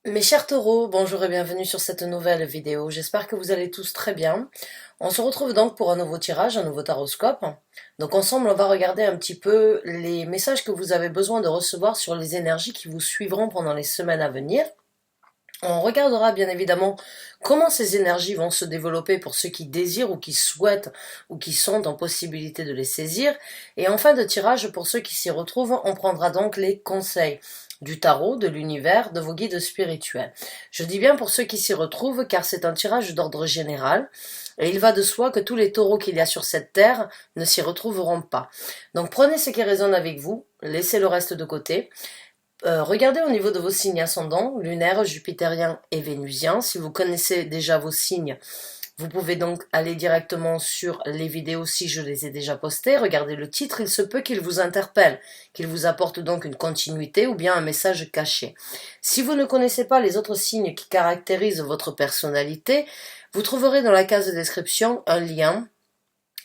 Mes chers taureaux, bonjour et bienvenue sur cette nouvelle vidéo. J'espère que vous allez tous très bien. On se retrouve donc pour un nouveau tirage, un nouveau taroscope. Donc ensemble, on va regarder un petit peu les messages que vous avez besoin de recevoir sur les énergies qui vous suivront pendant les semaines à venir. On regardera bien évidemment comment ces énergies vont se développer pour ceux qui désirent ou qui souhaitent ou qui sont en possibilité de les saisir. Et en fin de tirage, pour ceux qui s'y retrouvent, on prendra donc les conseils du tarot, de l'univers, de vos guides spirituels. Je dis bien pour ceux qui s'y retrouvent car c'est un tirage d'ordre général et il va de soi que tous les taureaux qu'il y a sur cette terre ne s'y retrouveront pas. Donc prenez ce qui résonne avec vous, laissez le reste de côté. Regardez au niveau de vos signes ascendants, lunaire, jupitérien et vénusien. Si vous connaissez déjà vos signes, vous pouvez donc aller directement sur les vidéos si je les ai déjà postées. Regardez le titre, il se peut qu'il vous interpelle, qu'il vous apporte donc une continuité ou bien un message caché. Si vous ne connaissez pas les autres signes qui caractérisent votre personnalité, vous trouverez dans la case de description un lien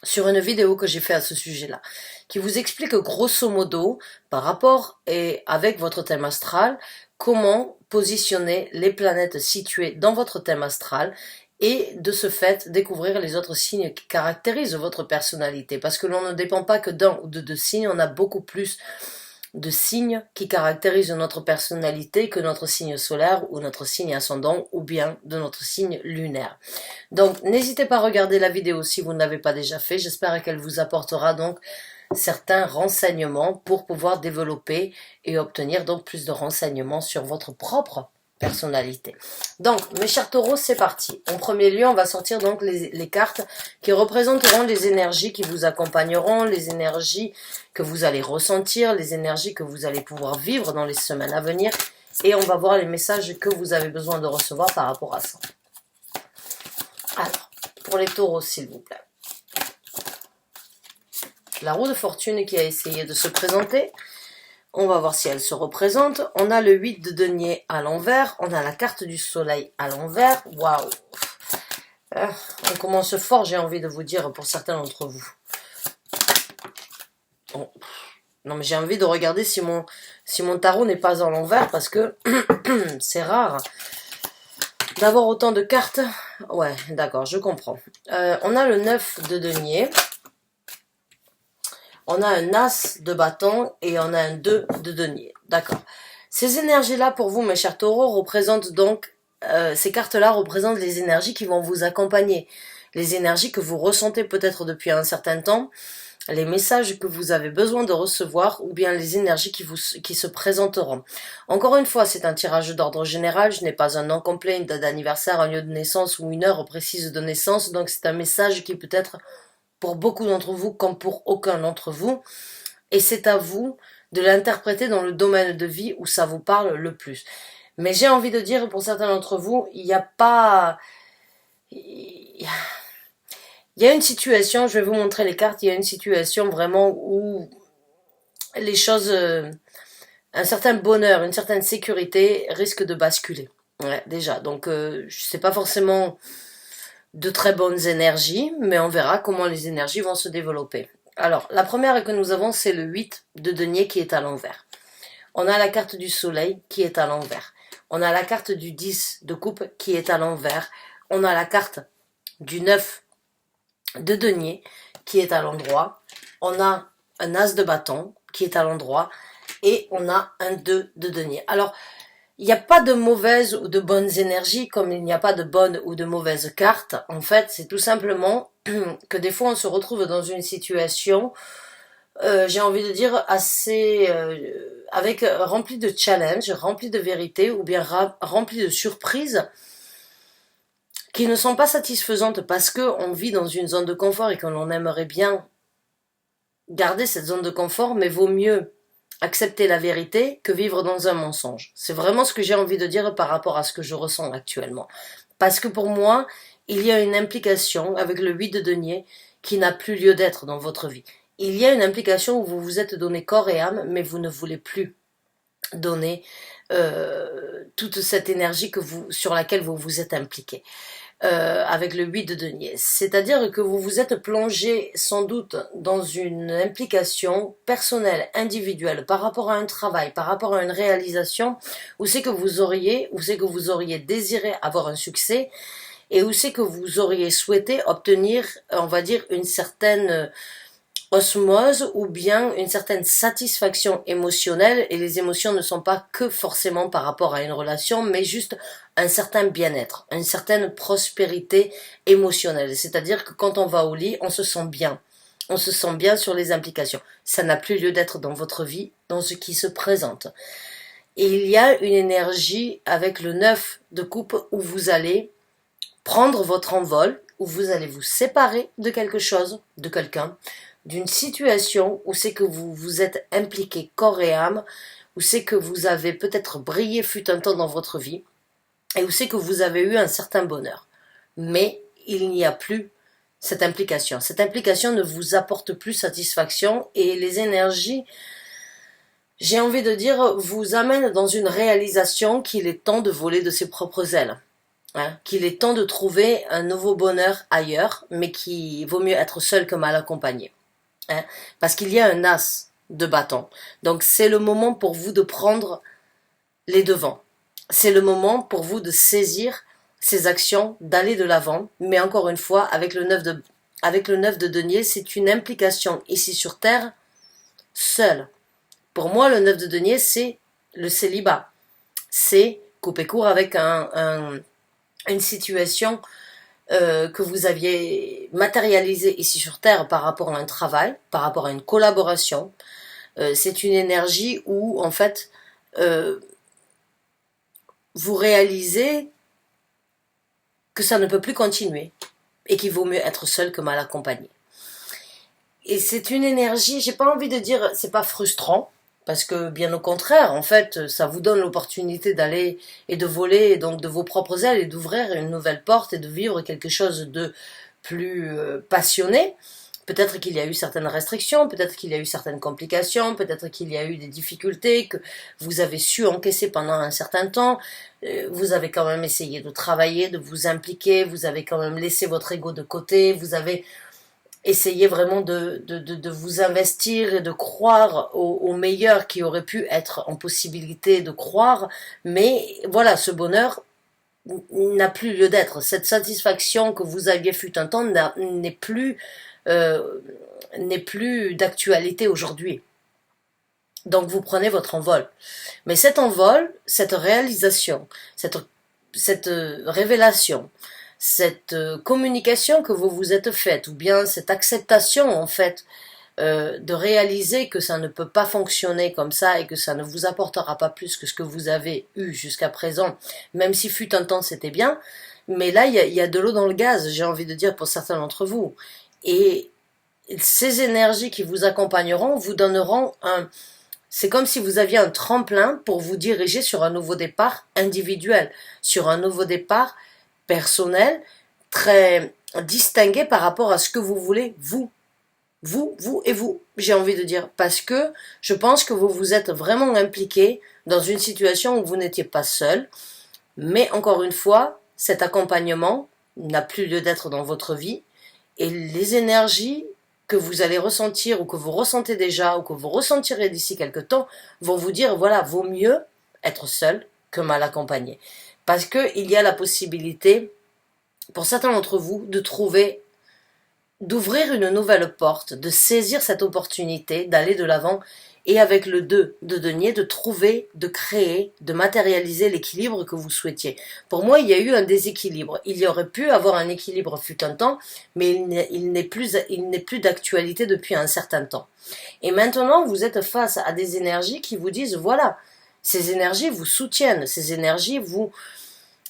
sur une vidéo que j'ai fait à ce sujet-là, qui vous explique grosso modo, par rapport et avec votre thème astral, comment positionner les planètes situées dans votre thème astral et de ce fait découvrir les autres signes qui caractérisent votre personnalité. Parce que l'on ne dépend pas que d'un ou de deux signes, on a beaucoup plus de signes qui caractérisent notre personnalité que notre signe solaire ou notre signe ascendant ou bien de notre signe lunaire. Donc n'hésitez pas à regarder la vidéo si vous ne l'avez pas déjà fait, j'espère qu'elle vous apportera donc certains renseignements pour pouvoir développer et obtenir donc plus de renseignements sur votre propre personnalité. Donc mes chers taureaux, c'est parti. En premier lieu, on va sortir donc les cartes qui représenteront les énergies qui vous accompagneront, les énergies que vous allez ressentir, les énergies que vous allez pouvoir vivre dans les semaines à venir et on va voir les messages que vous avez besoin de recevoir par rapport à ça. Alors, pour les taureaux, s'il vous plaît. La roue de fortune qui a essayé de se présenter. On va voir si elle se représente. On a le 8 de denier à l'envers. On a la carte du soleil à l'envers. Waouh! On commence fort, j'ai envie de vous dire, pour certains d'entre vous. Oh. Non, mais j'ai envie de regarder si mon tarot n'est pas à l'envers, parce que c'est rare d'avoir autant de cartes. Ouais, d'accord, je comprends. On a le 9 de denier. On a un as de bâton et on a un 2 de denier. D'accord. Ces énergies-là, pour vous, mes chers taureaux, représentent donc... ces cartes-là représentent les énergies qui vont vous accompagner. Les énergies que vous ressentez peut-être depuis un certain temps. Les messages que vous avez besoin de recevoir ou bien les énergies qui se présenteront. Encore une fois, c'est un tirage d'ordre général. Je n'ai pas un nom complet, une date d'anniversaire, un lieu de naissance ou une heure précise de naissance. Donc c'est un message qui peut être... pour beaucoup d'entre vous comme pour aucun d'entre vous. Et c'est à vous de l'interpréter dans le domaine de vie où ça vous parle le plus. Mais j'ai envie de dire, pour certains d'entre vous, il n'y a pas... Il y a une situation, je vais vous montrer les cartes, il y a une situation vraiment où les choses... un certain bonheur, une certaine sécurité risquent de basculer. Ouais, déjà, donc c'est pas forcément de très bonnes énergies, mais on verra comment les énergies vont se développer. Alors, la première que nous avons, c'est le 8 de denier qui est à l'envers. On a la carte du soleil qui est à l'envers. On a la carte du 10 de coupe qui est à l'envers. On a la carte du 9 de denier qui est à l'endroit. On a un as de bâton qui est à l'endroit. Et on a un 2 de denier. Alors, il n'y a pas de mauvaises ou de bonnes énergies, comme il n'y a pas de bonnes ou de mauvaises cartes. En fait, c'est tout simplement que des fois, on se retrouve dans une situation, j'ai envie de dire, assez... avec remplie de challenges, remplie de vérités, ou bien remplie de surprises, qui ne sont pas satisfaisantes parce qu'on vit dans une zone de confort et que l'on aimerait bien garder cette zone de confort, mais vaut mieux accepter la vérité que vivre dans un mensonge. C'est vraiment ce que j'ai envie de dire par rapport à ce que je ressens actuellement. Parce que pour moi, il y a une implication avec le 8 de denier qui n'a plus lieu d'être dans votre vie. Il y a une implication où vous vous êtes donné corps et âme, mais vous ne voulez plus donner toute cette énergie sur laquelle vous vous êtes impliqué. avec le 8 de denier. C'est-à-dire que vous vous êtes plongé sans doute dans une implication personnelle, individuelle, par rapport à un travail, par rapport à une réalisation, où c'est que vous auriez désiré avoir un succès, et où c'est que vous auriez souhaité obtenir, on va dire, une certaine osmose ou bien une certaine satisfaction émotionnelle, et les émotions ne sont pas que forcément par rapport à une relation, mais juste un certain bien-être, une certaine prospérité émotionnelle. C'est-à-dire que quand on va au lit, on se sent bien. On se sent bien sur les implications. Ça n'a plus lieu d'être dans votre vie, dans ce qui se présente. Et il y a une énergie avec le 9 de coupe où vous allez prendre votre envol, où vous allez vous séparer de quelque chose, de quelqu'un, d'une situation où c'est que vous vous êtes impliqué corps et âme, où c'est que vous avez peut-être brillé fut un temps dans votre vie, et où c'est que vous avez eu un certain bonheur. Mais il n'y a plus cette implication. Cette implication ne vous apporte plus satisfaction, et les énergies, j'ai envie de dire, vous amènent dans une réalisation qu'il est temps de voler de ses propres ailes. Hein, qu'il est temps de trouver un nouveau bonheur ailleurs, mais qu'il vaut mieux être seul que mal accompagné. Hein, parce qu'il y a un as de bâton. Donc c'est le moment pour vous de prendre les devants. C'est le moment pour vous de saisir ces actions, d'aller de l'avant. Mais encore une fois, avec le 9 de denier, c'est une implication ici sur Terre, seule. Pour moi, le 9 de denier, c'est le célibat. C'est couper court avec une situation que vous aviez matérialisée ici sur Terre par rapport à un travail, par rapport à une collaboration. C'est une énergie où, en fait, vous réalisez que ça ne peut plus continuer et qu'il vaut mieux être seul que mal accompagné. Et c'est une énergie, j'ai pas envie de dire, c'est pas frustrant, parce que bien au contraire, en fait, ça vous donne l'opportunité d'aller et de voler donc de vos propres ailes et d'ouvrir une nouvelle porte et de vivre quelque chose de plus passionné. Peut-être qu'il y a eu certaines restrictions, peut-être qu'il y a eu certaines complications, peut-être qu'il y a eu des difficultés que vous avez su encaisser pendant un certain temps. Vous avez quand même essayé de travailler, de vous impliquer, vous avez quand même laissé votre ego de côté, vous avez essayez vraiment de vous investir et de croire au meilleur qui aurait pu être en possibilité de croire, mais voilà, ce bonheur n'a plus lieu d'être. Cette satisfaction que vous aviez fut un temps n'est plus d'actualité aujourd'hui. Donc vous prenez votre envol. Mais cet envol, cette réalisation, cette révélation, cette communication que vous vous êtes faite, ou bien cette acceptation en fait de réaliser que ça ne peut pas fonctionner comme ça et que ça ne vous apportera pas plus que ce que vous avez eu jusqu'à présent, même si fut un temps c'était bien, mais là il y a de l'eau dans le gaz, j'ai envie de dire pour certains d'entre vous. Et ces énergies qui vous accompagneront vous donneront c'est comme si vous aviez un tremplin pour vous diriger sur un nouveau départ individuel, sur un nouveau départ personnel, très distingué par rapport à ce que vous voulez, vous et vous, j'ai envie de dire, parce que je pense que vous vous êtes vraiment impliqué dans une situation où vous n'étiez pas seul, mais encore une fois, cet accompagnement n'a plus lieu d'être dans votre vie, et les énergies que vous allez ressentir, ou que vous ressentez déjà, ou que vous ressentirez d'ici quelque temps, vont vous dire, voilà, vaut mieux être seul que mal accompagné. Parce qu'il y a la possibilité, pour certains d'entre vous, d'ouvrir une nouvelle porte, de saisir cette opportunité, d'aller de l'avant, et avec le 2 de denier, de trouver, de créer, de matérialiser l'équilibre que vous souhaitiez. Pour moi, il y a eu un déséquilibre. Il y aurait pu avoir un équilibre fut un temps, mais il n'est plus d'actualité depuis un certain temps. Et maintenant, vous êtes face à des énergies qui vous disent, voilà, ces énergies vous soutiennent, ces énergies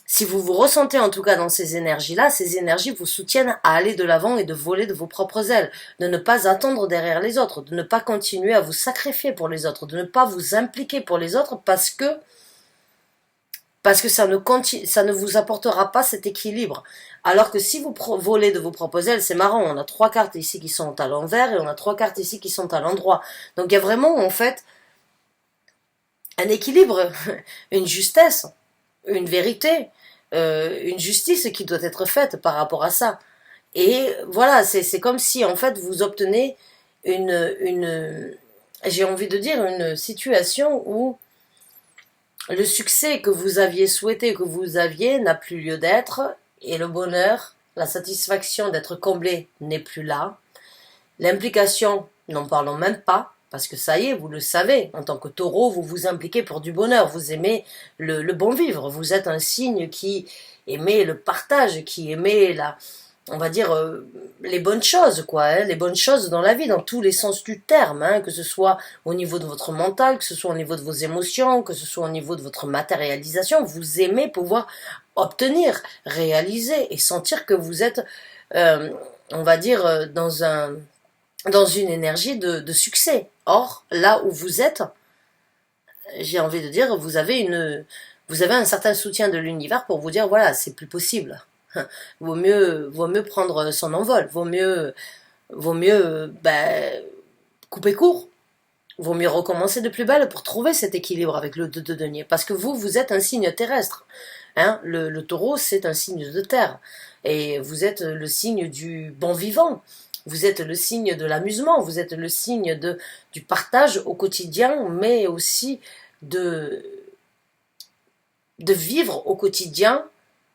si vous vous ressentez en tout cas dans ces énergies-là, ces énergies vous soutiennent à aller de l'avant et de voler de vos propres ailes, de ne pas attendre derrière les autres, de ne pas continuer à vous sacrifier pour les autres, de ne pas vous impliquer pour les autres parce que ça ne vous apportera pas cet équilibre. Alors que si vous volez de vos propres ailes, c'est marrant, on a 3 cartes ici qui sont à l'envers et on a 3 cartes ici qui sont à l'endroit. Donc il y a vraiment en fait un équilibre, une justesse, une vérité. une justice qui doit être faite par rapport à ça. Et voilà, c'est comme si en fait vous obtenez j'ai envie de dire une situation où le succès que vous aviez souhaité, que vous aviez, n'a plus lieu d'être, et le bonheur, la satisfaction d'être comblé n'est plus là. L'implication, n'en parlons même pas, parce que ça y est, vous le savez, en tant que taureau, vous vous impliquez pour du bonheur, vous aimez le bon vivre, vous êtes un signe qui aimait le partage, qui aimait on va dire, les bonnes choses, quoi, hein, les bonnes choses dans la vie, dans tous les sens du terme, hein, que ce soit au niveau de votre mental, que ce soit au niveau de vos émotions, que ce soit au niveau de votre matérialisation, vous aimez pouvoir obtenir, réaliser et sentir que vous êtes, on va dire, dans une énergie de succès. Or, là où vous êtes, j'ai envie de dire, vous avez un certain soutien de l'univers pour vous dire, voilà, c'est plus possible. Vaut mieux prendre son envol, vaut mieux couper court, vaut mieux recommencer de plus belle pour trouver cet équilibre avec le 2 de denier, parce que vous êtes un signe terrestre, hein, le taureau c'est un signe de terre, et vous êtes le signe du bon vivant, vous êtes le signe de l'amusement, vous êtes le signe du partage au quotidien, mais aussi de vivre au quotidien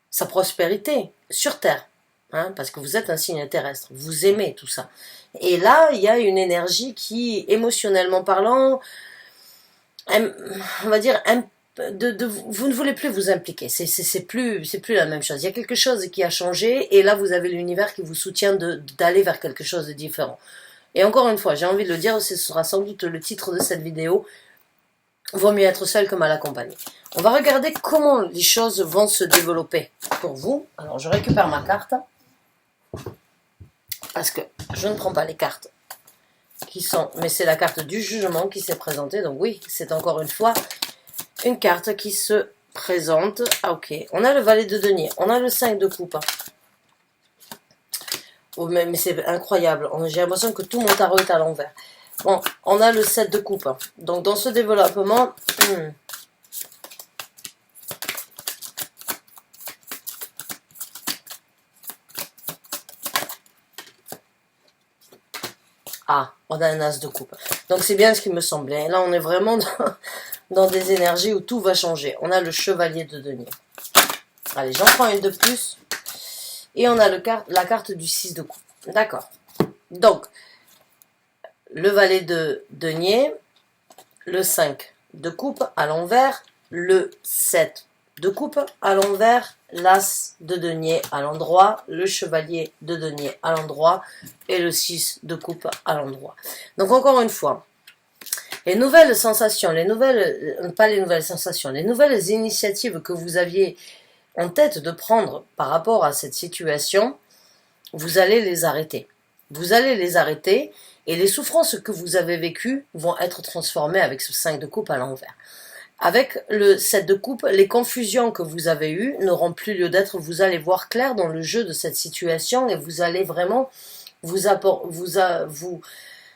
sa prospérité sur Terre, hein, parce que vous êtes un signe terrestre, vous aimez tout ça. Et là, il y a une énergie qui, émotionnellement parlant, on va dire, vous ne voulez plus vous impliquer, c'est plus la même chose. Il y a quelque chose qui a changé, et là, vous avez l'univers qui vous soutient d'aller vers quelque chose de différent. Et encore une fois, j'ai envie de le dire, ce sera sans doute le titre de cette vidéo, vaut mieux être seul que mal accompagné. On va regarder comment les choses vont se développer pour vous. Alors, je récupère ma carte. Parce que je ne prends pas les cartes qui sont... Mais c'est la carte du jugement qui s'est présentée. Donc oui, c'est encore une fois une carte qui se présente. Ah ok, on a le valet de denier. On a le 5 de coupe. Oh, mais c'est incroyable. J'ai l'impression que tout mon tarot est à l'envers. Bon, on a le 7 de coupe. Donc dans ce développement... Ah, on a un as de coupe. Donc c'est bien ce qui me semblait. Là, on est vraiment dans des énergies où tout va changer. On a le chevalier de denier. Allez, j'en prends une de plus. Et on a la carte du 6 de coupe. D'accord. Donc, le valet de denier, le 5 de coupe à l'envers, le 7 de coupe à l'envers, l'as de denier à l'endroit, le chevalier de denier à l'endroit et le 6 de coupe à l'endroit. Donc encore une fois, les nouvelles sensations, les nouvelles initiatives que vous aviez en tête de prendre par rapport à cette situation, vous allez les arrêter. Vous allez les arrêter et les souffrances que vous avez vécues vont être transformées avec ce 5 de coupe à l'envers. Avec le 7 de coupe, les confusions que vous avez eues n'auront plus lieu d'être. Vous allez voir clair dans le jeu de cette situation et vous allez vraiment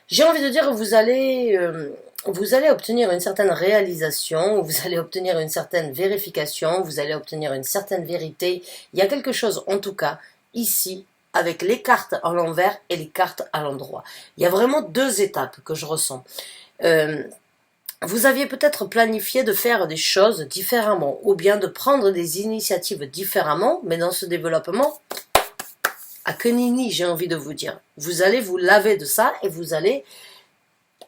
j'ai envie de dire, vous allez obtenir une certaine réalisation, vous allez obtenir une certaine vérification, vous allez obtenir une certaine vérité. Il y a quelque chose, en tout cas, ici, avec les cartes à l'envers et les cartes à l'endroit. Il y a vraiment deux étapes que je ressens. Vous aviez peut-être planifié de faire des choses différemment, ou bien de prendre des initiatives différemment, mais dans ce développement, à que nini, j'ai envie de vous dire. Vous allez vous laver de ça et vous allez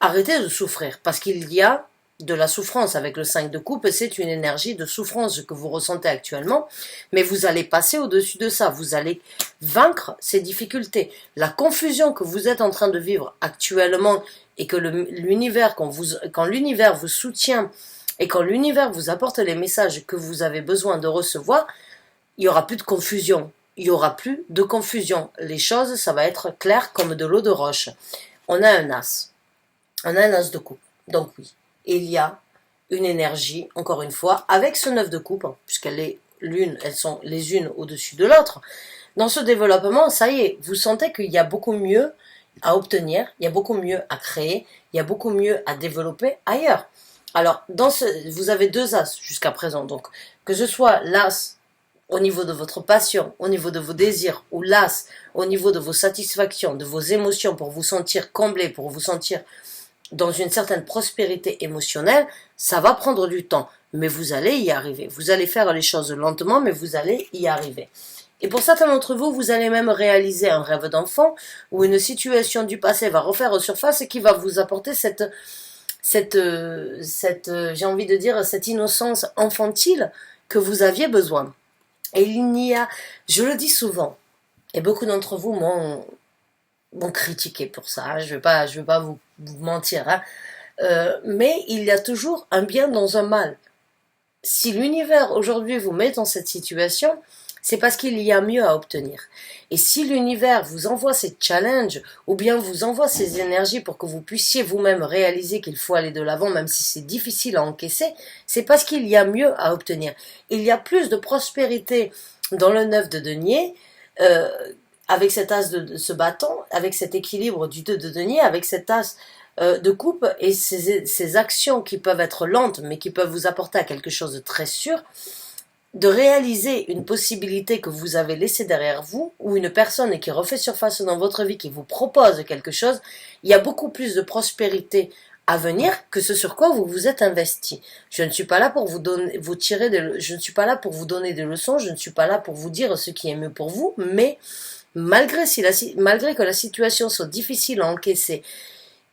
arrêter de souffrir, parce qu'il y a de la souffrance avec le 5 de coupe, c'est une énergie de souffrance que vous ressentez actuellement, mais vous allez passer au-dessus de ça, vous allez vaincre ces difficultés. La confusion que vous êtes en train de vivre actuellement et que l'univers, quand l'univers vous soutient et quand l'univers vous apporte les messages que vous avez besoin de recevoir, il n'y aura plus de confusion. Il n'y aura plus de confusion. Les choses, ça va être clair comme de l'eau de roche. On a un as. On a un as de coupe. Donc oui, il y a une énergie, encore une fois, avec ce 9 de coupe, puisqu'elles sont les unes au-dessus de l'autre. Dans ce développement, ça y est, vous sentez qu'il y a beaucoup mieux à obtenir, il y a beaucoup mieux à créer, il y a beaucoup mieux à développer ailleurs. Alors, vous avez deux as jusqu'à présent, donc que ce soit l'as au niveau de votre passion, au niveau de vos désirs ou l'as, au niveau de vos satisfactions, de vos émotions pour vous sentir comblé, pour vous sentir dans une certaine prospérité émotionnelle, ça va prendre du temps, mais vous allez y arriver. Vous allez faire les choses lentement, mais vous allez y arriver. Et pour certains d'entre vous, vous allez même réaliser un rêve d'enfant où une situation du passé va refaire surface et qui va vous apporter cette j'ai envie de dire, cette innocence infantile que vous aviez besoin. Et il n'y a, je le dis souvent, et beaucoup d'entre vous m'ont critiqué pour ça, hein, je vais pas vous mentir, hein, mais il y a toujours un bien dans un mal. Si l'univers aujourd'hui vous met dans cette situation, c'est parce qu'il y a mieux à obtenir. Et si l'univers vous envoie ces challenges, ou bien vous envoie ces énergies pour que vous puissiez vous-même réaliser qu'il faut aller de l'avant, même si c'est difficile à encaisser, c'est parce qu'il y a mieux à obtenir. Il y a plus de prospérité dans le 9 de denier, avec cet as de ce bâton, avec cet équilibre du 2 de denier, avec cet as de coupe et ces actions qui peuvent être lentes, mais qui peuvent vous apporter à quelque chose de très sûr, de réaliser une possibilité que vous avez laissée derrière vous, ou une personne qui refait surface dans votre vie, qui vous propose quelque chose, il y a beaucoup plus de prospérité à venir que ce sur quoi vous vous êtes investi. Je ne suis pas là pour je ne suis pas là pour vous donner des leçons, je ne suis pas là pour vous dire ce qui est mieux pour vous, mais malgré que la situation soit difficile à encaisser,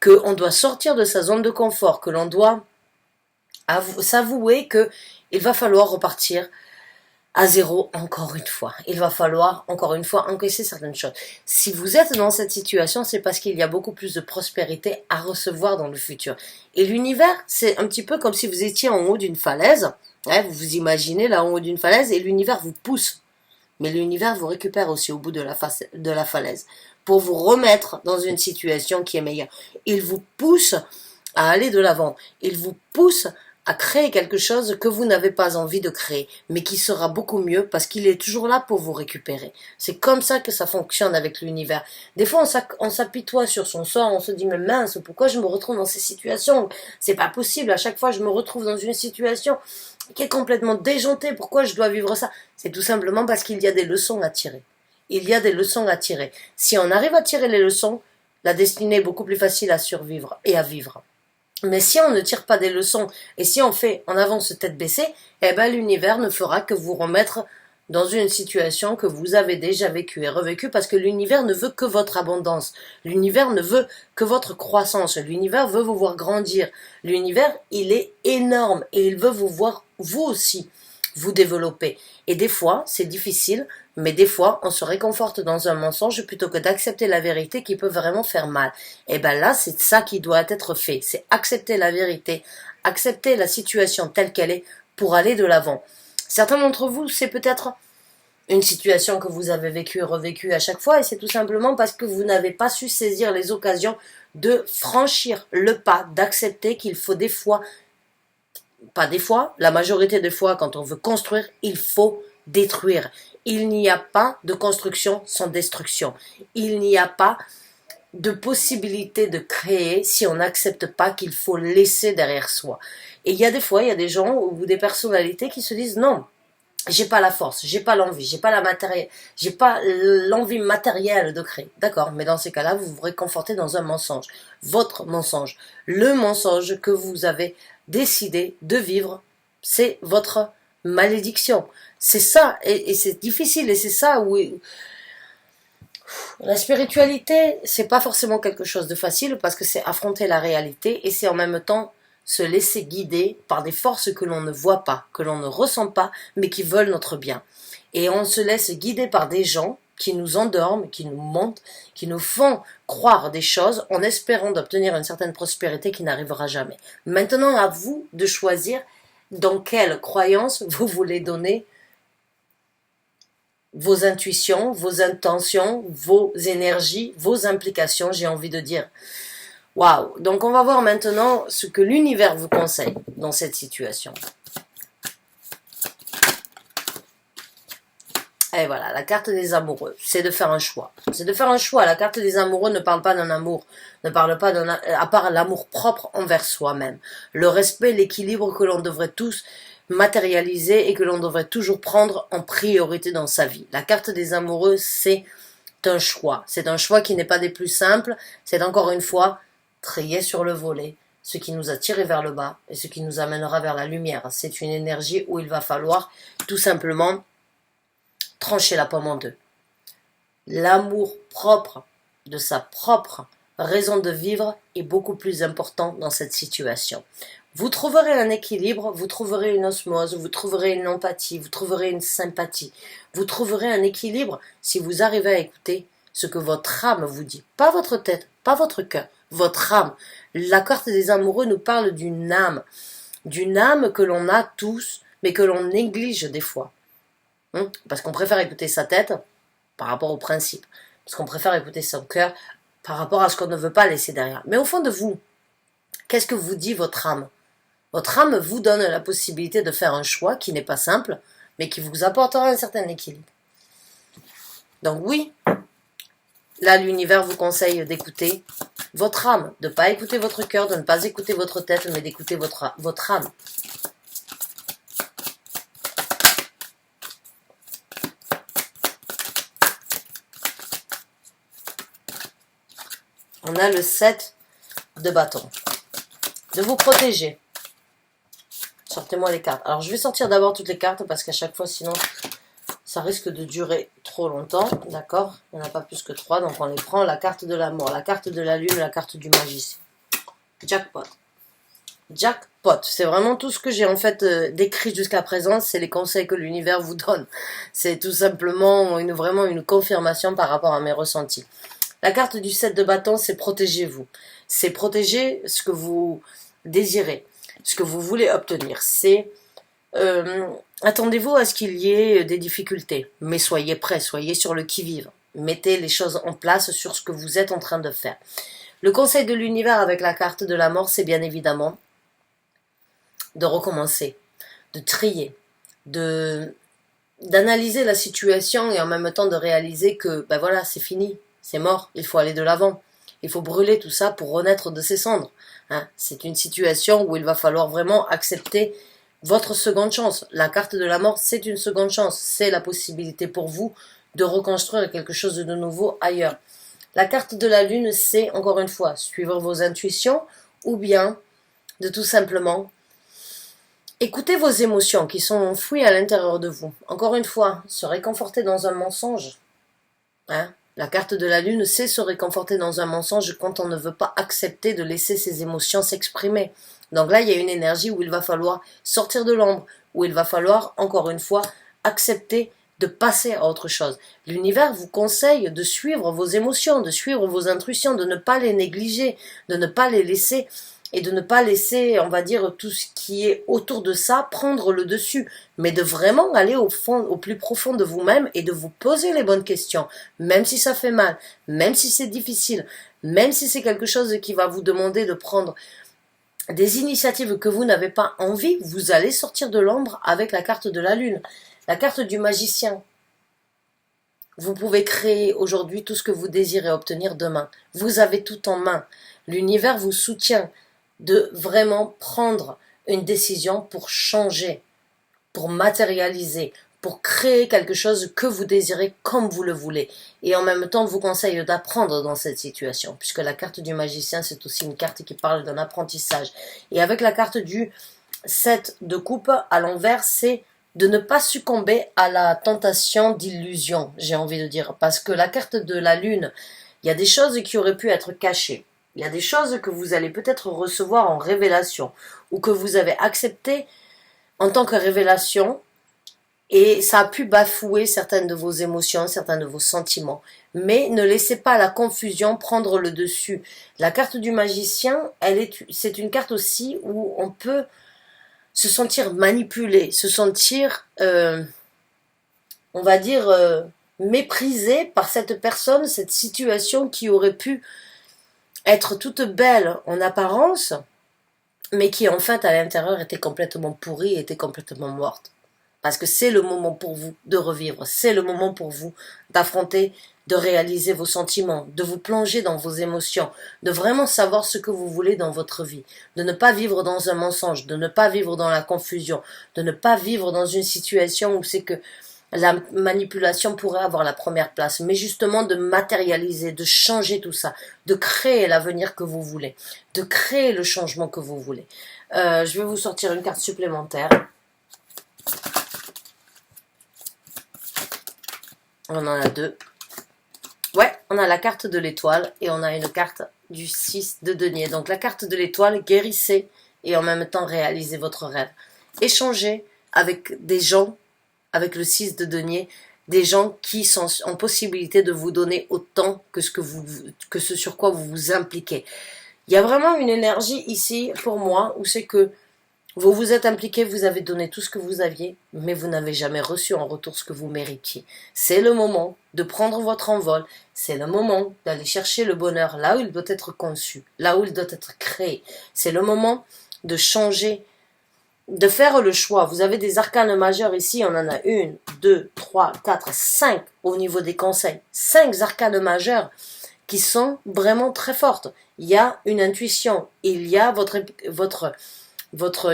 qu'on doit sortir de sa zone de confort, que l'on doit s'avouer que il va falloir repartir à zéro encore une fois. Il va falloir encore une fois encaisser certaines choses. Si vous êtes dans cette situation, c'est parce qu'il y a beaucoup plus de prospérité à recevoir dans le futur. Et l'univers, c'est un petit peu comme si vous étiez en haut d'une falaise. Hein, vous vous imaginez là en haut d'une falaise et l'univers vous pousse. Mais l'univers vous récupère aussi au bout de la falaise pour vous remettre dans une situation qui est meilleure. Il vous pousse à aller de l'avant. Il vous pousse à créer quelque chose que vous n'avez pas envie de créer, mais qui sera beaucoup mieux parce qu'il est toujours là pour vous récupérer. C'est comme ça que ça fonctionne avec l'univers. Des fois, on s'apitoie sur son sort, on se dit, mais mince, pourquoi je me retrouve dans ces situations? C'est pas possible, à chaque fois, je me retrouve dans une situation qui est complètement déjantée. Pourquoi je dois vivre ça? C'est tout simplement parce qu'il y a des leçons à tirer. Il y a des leçons à tirer. Si on arrive à tirer les leçons, la destinée est beaucoup plus facile à survivre et à vivre. Mais si on ne tire pas des leçons et si on fait en avance tête baissée, eh ben l'univers ne fera que vous remettre dans une situation que vous avez déjà vécue et revécue parce que l'univers ne veut que votre abondance. L'univers ne veut que votre croissance. L'univers veut vous voir grandir. L'univers, il est énorme et il veut vous voir vous aussi vous développer. Et des fois, c'est difficile, mais des fois, on se réconforte dans un mensonge plutôt que d'accepter la vérité qui peut vraiment faire mal. Et ben là, c'est ça qui doit être fait. C'est accepter la vérité, accepter la situation telle qu'elle est pour aller de l'avant. Certains d'entre vous, c'est peut-être une situation que vous avez vécue et revécue à chaque fois, et c'est tout simplement parce que vous n'avez pas su saisir les occasions de franchir le pas, d'accepter qu'il faut des fois, pas des fois, la majorité des fois, quand on veut construire, il faut détruire. Il n'y a pas de construction sans destruction. Il n'y a pas de possibilité de créer si on n'accepte pas qu'il faut laisser derrière soi. Et il y a des fois, il y a des gens ou des personnalités qui se disent non, j'ai pas la force, j'ai pas l'envie, j'ai pas l'envie matérielle de créer. D'accord, mais dans ces cas-là, vous vous réconfortez dans un mensonge. Votre mensonge. Le mensonge que vous avez décidé de vivre, c'est votre malédiction. C'est ça, et c'est difficile, et c'est ça où la spiritualité, c'est pas forcément quelque chose de facile parce que c'est affronter la réalité et c'est en même temps se laisser guider par des forces que l'on ne voit pas, que l'on ne ressent pas, mais qui veulent notre bien. Et on se laisse guider par des gens qui nous endorment, qui nous mentent, qui nous font croire des choses en espérant d'obtenir une certaine prospérité qui n'arrivera jamais. Maintenant, à vous de choisir dans quelle croyance vous voulez donner vos intuitions, vos intentions, vos énergies, vos implications, j'ai envie de dire. Waouh! Donc on va voir maintenant ce que l'univers vous conseille dans cette situation. Et voilà, la carte des amoureux, c'est de faire un choix. C'est de faire un choix. La carte des amoureux ne parle pas d'un amour, ne parle pas à part l'amour propre envers soi-même. Le respect, l'équilibre que l'on devrait tous matérialiser et que l'on devrait toujours prendre en priorité dans sa vie. La carte des amoureux, c'est un choix. C'est un choix qui n'est pas des plus simples. C'est encore une fois trier sur le volet ce qui nous a tiré vers le bas et ce qui nous amènera vers la lumière. C'est une énergie où il va falloir tout simplement trancher la pomme en deux. L'amour propre de sa propre raison de vivre est beaucoup plus important dans cette situation. Vous trouverez un équilibre, vous trouverez une osmose, vous trouverez une empathie, vous trouverez une sympathie. Vous trouverez un équilibre si vous arrivez à écouter ce que votre âme vous dit. Pas votre tête, pas votre cœur, votre âme. La carte des amoureux nous parle d'une âme que l'on a tous, mais que l'on néglige des fois. Parce qu'on préfère écouter sa tête par rapport au principe. Parce qu'on préfère écouter son cœur par rapport à ce qu'on ne veut pas laisser derrière. Mais au fond de vous, qu'est-ce que vous dit votre âme? Votre âme vous donne la possibilité de faire un choix qui n'est pas simple, mais qui vous apportera un certain équilibre. Donc oui, là l'univers vous conseille d'écouter votre âme, de ne pas écouter votre cœur, de ne pas écouter votre tête, mais d'écouter votre âme. On a le 7 de bâton. De vous protéger. Sortez-moi les cartes. Alors je vais sortir d'abord toutes les cartes parce qu'à chaque fois sinon ça risque de durer trop longtemps. D'accord? Il n'y en a pas plus que 3 donc on les prend. La carte de la mort, la carte de la lune, la carte du magicien. Jackpot. Jackpot. C'est vraiment tout ce que j'ai en fait décrit jusqu'à présent. C'est les conseils que l'univers vous donne. C'est tout simplement vraiment une confirmation par rapport à mes ressentis. La carte du 7 de bâton, c'est protégez-vous. C'est protéger ce que vous désirez, ce que vous voulez obtenir. C'est attendez-vous à ce qu'il y ait des difficultés, mais soyez prêts, soyez sur le qui-vive. Mettez les choses en place sur ce que vous êtes en train de faire. Le conseil de l'univers avec la carte de la mort, c'est bien évidemment de recommencer, de trier, d'analyser la situation et en même temps de réaliser que ben voilà, c'est fini. C'est mort, il faut aller de l'avant. Il faut brûler tout ça pour renaître de ses cendres. C'est une situation où il va falloir vraiment accepter votre seconde chance. La carte de la mort, c'est une seconde chance. C'est la possibilité pour vous de reconstruire quelque chose de nouveau ailleurs. La carte de la lune, c'est, encore une fois, suivre vos intuitions ou bien de tout simplement écouter vos émotions qui sont enfouies à l'intérieur de vous. Encore une fois, se réconforter dans un mensonge. La carte de la lune, c'est se réconforter dans un mensonge quand on ne veut pas accepter de laisser ses émotions s'exprimer. Donc là, il y a une énergie où il va falloir sortir de l'ombre, où il va falloir, encore une fois, accepter de passer à autre chose. L'univers vous conseille de suivre vos émotions, de suivre vos intuitions, de ne pas les négliger, de ne pas les laisser et de ne pas laisser, on va dire, tout ce qui est autour de ça prendre le dessus, mais de vraiment aller au fond, au plus profond de vous-même et de vous poser les bonnes questions, même si ça fait mal, même si c'est difficile, même si c'est quelque chose qui va vous demander de prendre des initiatives que vous n'avez pas envie, vous allez sortir de l'ombre avec la carte de la lune, la carte du magicien. Vous pouvez créer aujourd'hui tout ce que vous désirez obtenir demain. Vous avez tout en main. L'univers vous soutient de vraiment prendre une décision pour changer, pour matérialiser, pour créer quelque chose que vous désirez comme vous le voulez. Et en même temps, vous conseille d'apprendre dans cette situation, puisque la carte du magicien, c'est aussi une carte qui parle d'un apprentissage. Et avec la carte du 7 de coupe à l'envers, c'est de ne pas succomber à la tentation d'illusion, j'ai envie de dire. Parce que la carte de la lune, il y a des choses qui auraient pu être cachées. Il y a des choses que vous allez peut-être recevoir en révélation, ou que vous avez acceptées en tant que révélation, et ça a pu bafouer certaines de vos émotions, certains de vos sentiments. Mais ne laissez pas la confusion prendre le dessus. La carte du magicien, c'est une carte aussi où on peut se sentir manipulé, se sentir, on va dire, méprisé par cette personne, cette situation qui aurait pu être toute belle en apparence, mais qui en fait à l'intérieur était complètement pourrie, était complètement morte. Parce que c'est le moment pour vous de revivre, c'est le moment pour vous d'affronter, de réaliser vos sentiments, de vous plonger dans vos émotions, de vraiment savoir ce que vous voulez dans votre vie, de ne pas vivre dans un mensonge, de ne pas vivre dans la confusion, de ne pas vivre dans une situation où c'est que la manipulation pourrait avoir la première place, mais justement de matérialiser, de changer tout ça, de créer l'avenir que vous voulez, de créer le changement que vous voulez. Je vais vous sortir une carte supplémentaire. On en a deux. Ouais, on a la carte de l'étoile et on a une carte du 6 de denier. Donc la carte de l'étoile, guérissez et en même temps réalisez votre rêve. Échangez avec des gens, avec le 6 de denier, des gens qui sont en possibilité de vous donner autant que ce sur quoi vous vous impliquez. Il y a vraiment une énergie ici pour moi où c'est que vous vous êtes impliqué, vous avez donné tout ce que vous aviez, mais vous n'avez jamais reçu en retour ce que vous méritiez. C'est le moment de prendre votre envol, c'est le moment d'aller chercher le bonheur là où il doit être conçu, là où il doit être créé. C'est le moment de changer, de faire le choix. Vous avez des arcanes majeures ici, on en a 1, 2, 3, 4, 5 au niveau des conseils. 5 arcanes majeures qui sont vraiment très fortes. Il y a une intuition, il y a votre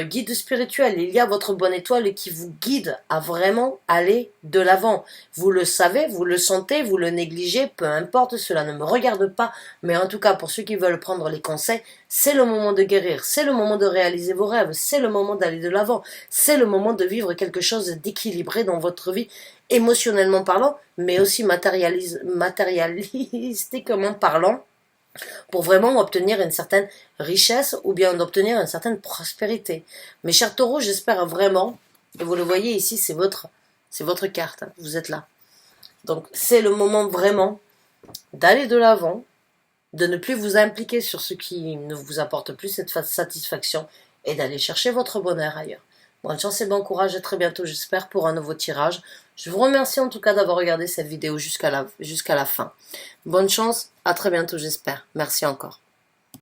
guide spirituel, il y a votre bonne étoile qui vous guide à vraiment aller de l'avant. Vous le savez, vous le sentez, vous le négligez, peu importe, cela ne me regarde pas, mais en tout cas pour ceux qui veulent prendre les conseils, c'est le moment de guérir, c'est le moment de réaliser vos rêves, c'est le moment d'aller de l'avant, c'est le moment de vivre quelque chose d'équilibré dans votre vie, émotionnellement parlant, mais aussi matérialistiquement parlant, pour vraiment obtenir une certaine richesse ou bien d'obtenir une certaine prospérité. Mes chers taureaux, j'espère vraiment, et vous le voyez ici, c'est votre carte, hein, vous êtes là. Donc c'est le moment vraiment d'aller de l'avant, de ne plus vous impliquer sur ce qui ne vous apporte plus cette satisfaction et d'aller chercher votre bonheur ailleurs. Bonne chance et bon courage, à très bientôt j'espère pour un nouveau tirage. Je vous remercie en tout cas d'avoir regardé cette vidéo jusqu'à la fin. Bonne chance, à très bientôt j'espère. Merci encore.